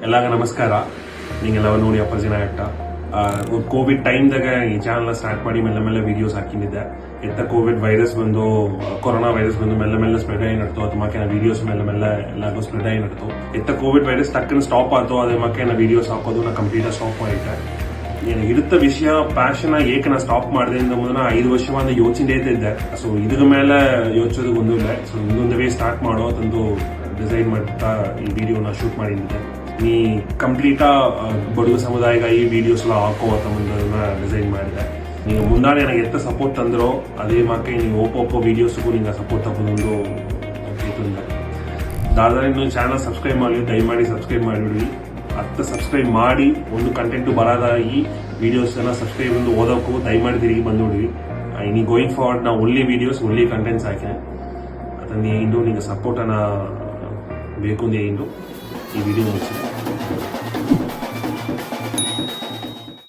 ಎಲ್ಲಾಗ ನಮಸ್ಕಾರ. ನಿಂಗೆಲ್ಲವ ನೋಡಿ ಅಪ್ಪಾಜಿನ ಆಟ ಕೋವಿಡ್ ಟೈಮ್ದಾಗ ಈ ಚಾನಲ್ ಸ್ಟಾರ್ಟ್ ಮಾಡಿ ಮೆಲ್ಲ ಮೆಲ್ಲ ವಿಡಿಯೋಸ್ ಹಾಕಿದ್ದೆ. ಎತ್ತ ಕೋವಿಡ್ ವೈರಸ್ ಬಂದು ಕೊರೋನಾ ವೈರಸ್ ಬಂದು ಮೆಲ್ಲ ಮೆಲ್ಲ ಸ್ಪ್ರೆಡ್ ಆಗಿ ನಡ್ತು. ಅದು ಮಕ್ಕೆ ವಿಡಿಯೋಸ್ ಮೆಲ್ಲ ಮೆಲ್ಲ ಎಲ್ಲಾಗೂ ಸ್ಪ್ರೆಡ್ ಆಗಿ ನಡ್ತು. ಎತ್ತ ಕೋವಿಡ್ ವೈರಸ್ ಟಕ್ಕನ್ ಸ್ಟಾಪ್ ಆಯ್ತು. ಅದೇ ಮಕ್ಕೆ ವಿಡಿಯೋಸ್ ಹಾಕೋದು ನಾ ಕಂಪ್ಲೀಟ್ ಸ್ಟಾಪ್ ಮಾಡಿದ್ದೆ. ಏನು ಇರುತ್ತ ವಿಷಯ ಪ್ಯಾಷನ್ ಏಕೆ ನಾ ಸ್ಟಾಪ್ ಮಾಡಿದೆ ಅಂದ ಮುಂದೆ 5 ವರ್ಷ ಯೋಚನೆ ಇದ್ದೆ. ಸೊ ಇದ್ರ ಮೇಲೆ ಯೋಚಿಸೋದು ಒಂದಿಲ್ಲ. ಸೊ ಇನ್ನೊಂದು ವೇ ಸ್ಟಾರ್ಟ್ ಮಾಡೋ ತಂದು ಡಿಸೈನ್ ಮಾಡ್ತಾ ಈ ವಿಡಿಯೋನ ಶೂಟ್ ಮಾಡಿದ್ದೆ. ನೀ ಕಂಪ್ಲೀಟಾ ಬಡವ ಸಮುದಾಯಗ ಈ ವಿಡಿಯೋಸ್ ಎಲ್ಲ ಹಾಕೋ ಅಂತ ಮುಂದನ್ನ ಡಿಸೈನ್ ಮಾಡಿದೆ. ನೀವು ಮುಂದಾನೆ ನನಗೆ ಎತ್ತ ಸಪೋರ್ಟ್ ತಂದ್ರೋ ಅದೇ ಮಾಕೆ ನೀವು ಒಪ್ಪೊ ವಿಡಿಯೋಸ್ಗೂ ನಿಂಗೆ ಸಪೋರ್ಟ್ ತಗೊಂಡು ಇತ್ತಂದೆ. ದಾದಾರ ಇನ್ನೊಂದು ಚಾನಲ್ ಸಬ್ಸ್ಕ್ರೈಬ್ ಮಾಡಿ, ದಯಮಾಡಿ ಸಬ್ಸ್ಕ್ರೈಬ್ ಮಾಡಿಬಿಡಿ. ಸಬ್ಸ್ಕ್ರೈಬ್ ಮಾಡಿ ಒಂದು ಕಂಟೆಂಟ್ ಬರೋದ ಈ ವಿಡಿಯೋಸ್ ಸಬ್ಸ್ಕ್ರೈಬ್ ಒಂದು ಓದೋಕ್ಕೂ ದಯಮಾಡಿ ತಿರುಗಿ ಬಂದುಬಿಡ್ವಿ. ಇನ್ನು ಗೋಯಿಂಗ್ ಫಾರ್ವರ್ಡ್ ನಾವು ಒಳ್ಳೆ ವಿಡಿಯೋಸ್ ಒಳ್ಳೆ ಕಂಟೆಂಟ್ಸ್ ಹಾಕಿ ಅದನ್ನ ಇಂದು ನಿಂಗೆ ಸಪೋರ್ಟನ್ನು ಬೇಕು ಅಂದೇ ಇಂದು ಈ ವಿಡಿಯೋ ಮುಗಿಸಿದೆ.